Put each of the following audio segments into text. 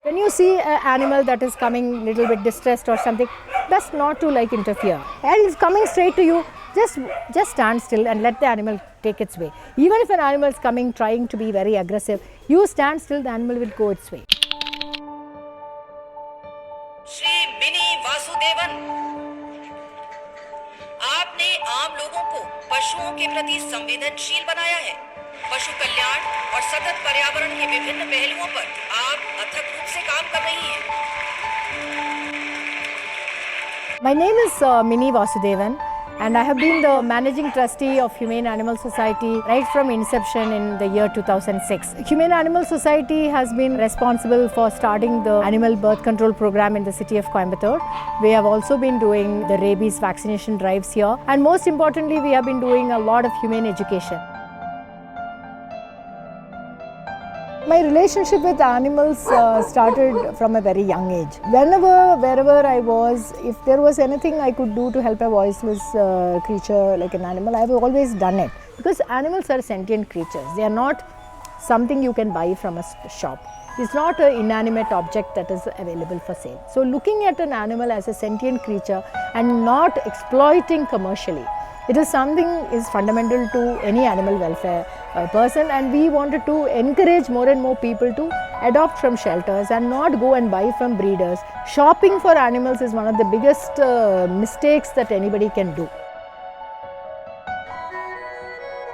When you see an animal that is coming little bit distressed or something, best not to like interfere. And it's coming straight to you, just stand still and let the animal take its way. Even if an animal is coming trying to be very aggressive, you stand still, the animal will go its way. Shri mini Vasudevan, आपने आम लोगों को पशुओं के प्रति संवेदनशील बनाया है। पशु कल्याण और सतत पर्यावरण के विभिन्न पहलुओं पर आप अथक रूप से काम कर रही हैं। My name is Mini Vasudevan, and I have been the managing trustee of Humane Animal Society right from inception in the year 2006. Humane Animal Society has been responsible for starting the animal birth control program in the city of Coimbatore. We have also been doing the rabies vaccination drives here, and most importantly, we have been doing a lot of humane education. My relationship with animals started from a very young age. Wherever I was, if there was anything I could do to help a voiceless creature like an animal, I have always done it. Because animals are sentient creatures. They are not something you can buy from a shop. It's not an inanimate object that is available for sale. So looking at an animal as a sentient creature and not exploiting commercially, it is something is fundamental to any animal welfare person, and we wanted to encourage more and more people to adopt from shelters and not go and buy from breeders. Shopping for animals is one of the biggest mistakes that anybody can do.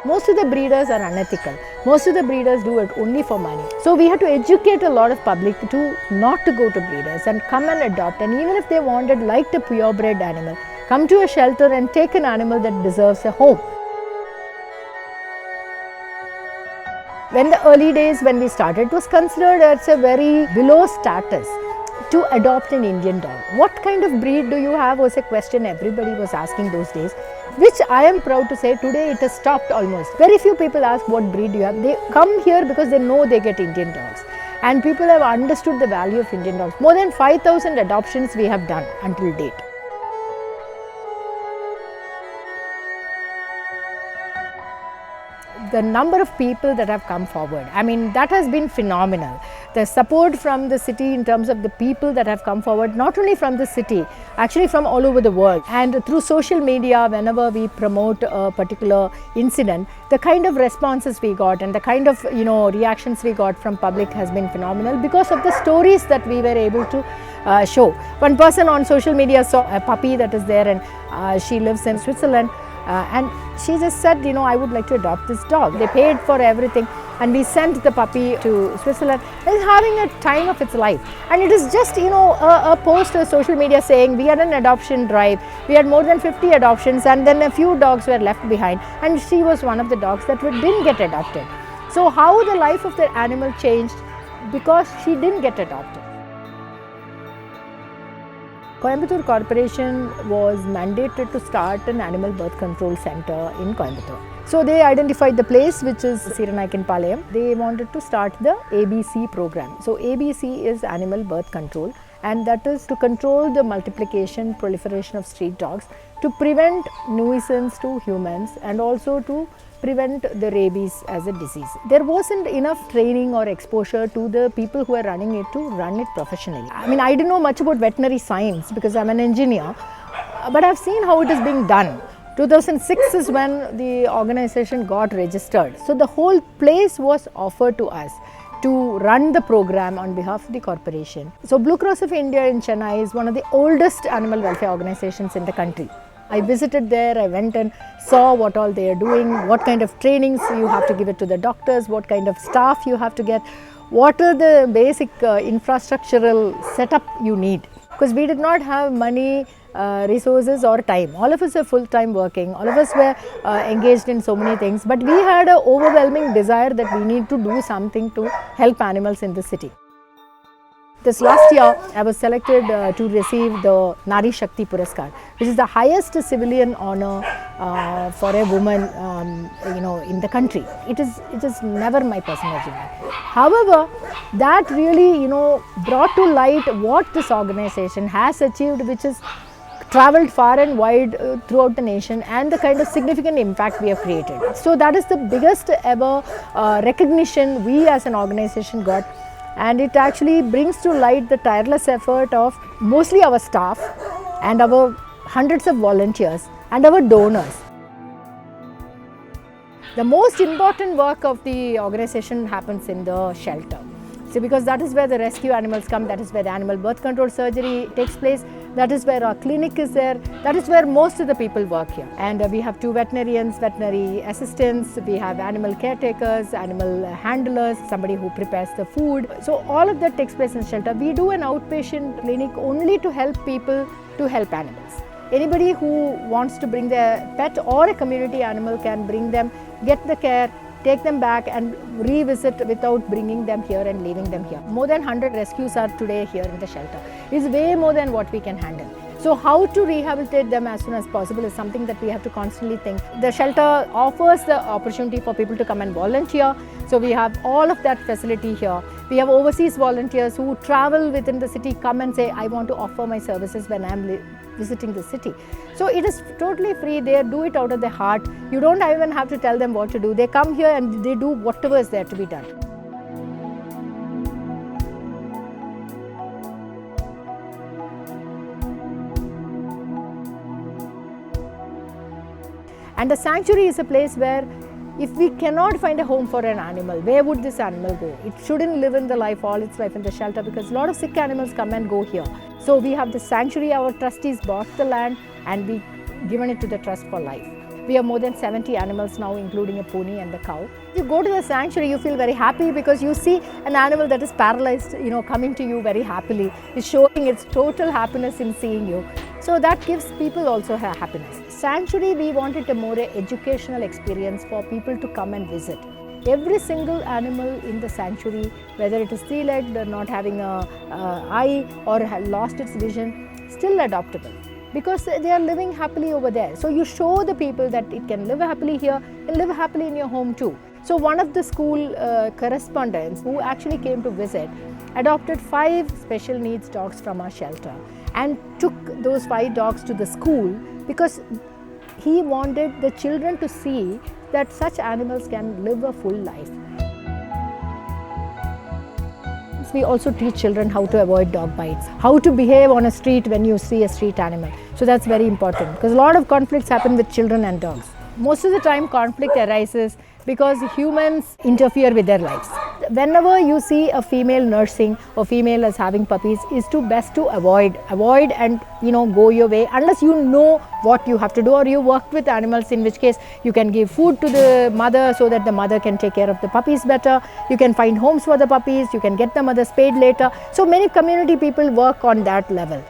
Most of the breeders are unethical. Most of the breeders do it only for money. So we had to educate a lot of public to not to go to breeders and come and adopt, and even if they wanted like a purebred animal, come to a shelter and take an animal that deserves a home. When the early days when we started, it was considered as a very below status to adopt an Indian dog. What kind of breed do you have was a question everybody was asking those days, which I am proud to say today it has stopped almost. Very few people ask what breed do you have. They come here because they know they get Indian dogs. And people have understood the value of Indian dogs. More than 5,000 adoptions we have done until date. The number of people that have come forward, I mean, that has been phenomenal. The support from the city in terms of the people that have come forward, not only from the city, actually from all over the world. And through social media, whenever we promote a particular incident, the kind of responses we got and the kind of reactions we got from public has been phenomenal because of the stories that we were able to show. One person on social media saw a puppy that is there, and she lives in Switzerland. And she just said, I would like to adopt this dog. They paid for everything, and we sent the puppy to Switzerland. It's having a time of its life. And it is just, a post on social media saying we had an adoption drive. We had more than 50 adoptions, and then a few dogs were left behind. And she was one of the dogs that didn't get adopted. So how the life of the animal changed because she didn't get adopted. Coimbatore Corporation was mandated to start an animal birth control center in Coimbatore. So they identified the place, which is Siranaikenpalayam. They wanted to start the ABC program. So ABC is animal birth control, and that is to control the multiplication, proliferation of street dogs, to prevent nuisance to humans, and also to prevent the rabies as a disease. There wasn't enough training or exposure to the people who are running it to run it professionally. I mean, I didn't know much about veterinary science because I'm an engineer, but I've seen how it is being done. 2006 is when the organization got registered. So the whole place was offered to us to run the program on behalf of the corporation. So Blue Cross of India in Chennai is one of the oldest animal welfare organizations in the country. I visited there, I went and saw what all they are doing, what kind of trainings you have to give it to the doctors, what kind of staff you have to get, what are the basic infrastructural setup you need. Because we did not have money, resources or time. All of us are full-time working, all of us were engaged in so many things, but we had an overwhelming desire that we need to do something to help animals in the city. This last year, I was selected to receive the Nari Shakti Puraskar, which is the highest civilian honor for a woman, in the country. It is never my personal achievement. However, that really, brought to light what this organization has achieved, which is travelled far and wide throughout the nation, and the kind of significant impact we have created. So that is the biggest ever recognition we as an organization got and it actually brings to light the tireless effort of mostly our staff and our hundreds of volunteers and our donors. The most important work of the organization happens in the shelter. So because that is where the rescue animals come, that is where the animal birth control surgery takes place, that is where our clinic is there, that is where most of the people work here. And we have 2 veterinarians, veterinary assistants, we have animal caretakers, animal handlers, somebody who prepares the food. So all of that takes place in the shelter. We do an outpatient clinic only to help people to help animals. Anybody who wants to bring their pet or a community animal can bring them, get the care, take them back and revisit without bringing them here and leaving them here. More than 100 rescues are today here in the shelter. It's way more than what we can handle. So how to rehabilitate them as soon as possible is something that we have to constantly think. The shelter offers the opportunity for people to come and volunteer. So we have all of that facility here. We have overseas volunteers who travel within the city, come and say, I want to offer my services when I'm visiting the city. So it is totally free. They do it out of their heart. You don't even have to tell them what to do. They come here and they do whatever is there to be done. And the sanctuary is a place where if we cannot find a home for an animal, where would this animal go? It shouldn't live in the life, all its life in the shelter, because a lot of sick animals come and go here. So we have the sanctuary, our trustees bought the land and we given it to the trust for life. We have more than 70 animals now, including a pony and a cow. You go to the sanctuary, you feel very happy because you see an animal that is paralyzed, coming to you very happily. It's showing its total happiness in seeing you. So that gives people also happiness. Sanctuary, we wanted a more educational experience for people to come and visit. Every single animal in the sanctuary, whether it is 3-legged or not having an eye or lost its vision, still adoptable, because they are living happily over there. So you show the people that it can live happily here and live happily in your home too. So one of the school correspondents who actually came to visit adopted 5 special needs dogs from our shelter and took those 5 dogs to the school because he wanted the children to see that such animals can live a full life. We also teach children how to avoid dog bites, how to behave on a street when you see a street animal. So that's very important because a lot of conflicts happen with children and dogs. Most of the time conflict arises because humans interfere with their lives. Whenever you see a female nursing or female as having puppies, is to best to avoid and go your way unless you know what you have to do, or you work with animals, in which case you can give food to the mother so that the mother can take care of the puppies better. You can find homes for the puppies, you can get the mother spayed later. So many community people work on that level.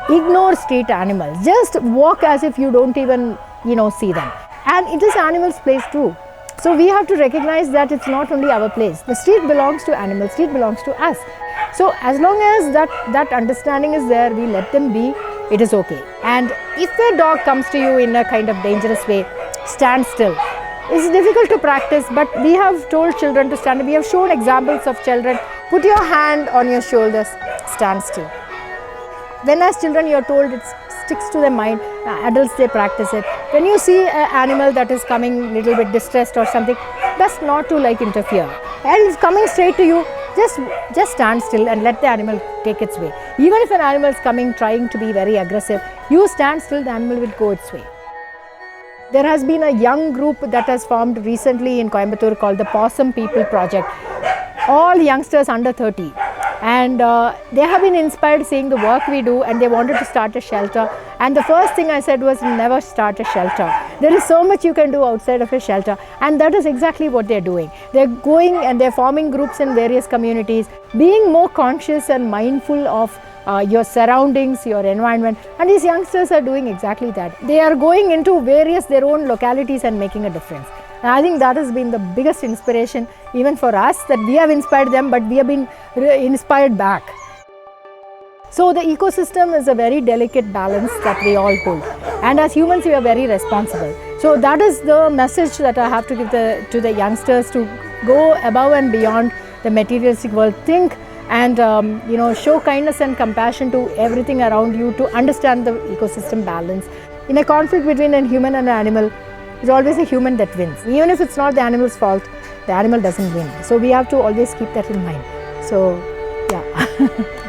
Ignore street animals, just walk as if you don't even see them. And it is animals' place too. So we have to recognize that it's not only our place. The street belongs to animals, street belongs to us. So as long as that understanding is there, we let them be, it is okay. And if a dog comes to you in a kind of dangerous way, stand still. It's difficult to practice, but we have told children to stand. We have shown examples of children. Put your hand on your shoulders, stand still. When as children you are told, it sticks to their mind. Adults, they practice it. When you see an animal that is coming little bit distressed or something, best not to interfere. And it's coming straight to you, just stand still and let the animal take its way. Even if an animal is coming trying to be very aggressive, you stand still, the animal will go its way. There has been a young group that has formed recently in Coimbatore called the Possum People Project. All youngsters under 30. And they have been inspired seeing the work we do, and they wanted to start a shelter. And the first thing I said was, never start a shelter. There is so much you can do outside of a shelter, and that is exactly what they're doing. They're going and they're forming groups in various communities, being more conscious and mindful of your surroundings, your environment, and these youngsters are doing exactly that. They are going into their own localities and making a difference. And I think that has been the biggest inspiration even for us, that we have inspired them, but we have been inspired back. So the ecosystem is a very delicate balance that we all hold. And as humans, we are very responsible. So that is the message that I have to give to the youngsters, to go above and beyond the materialistic world. Think and show kindness and compassion to everything around you, to understand the ecosystem balance. In a conflict between a human and an animal, it's always a human that wins. Even if it's not the animal's fault, the animal doesn't win. So we have to always keep that in mind. So, yeah.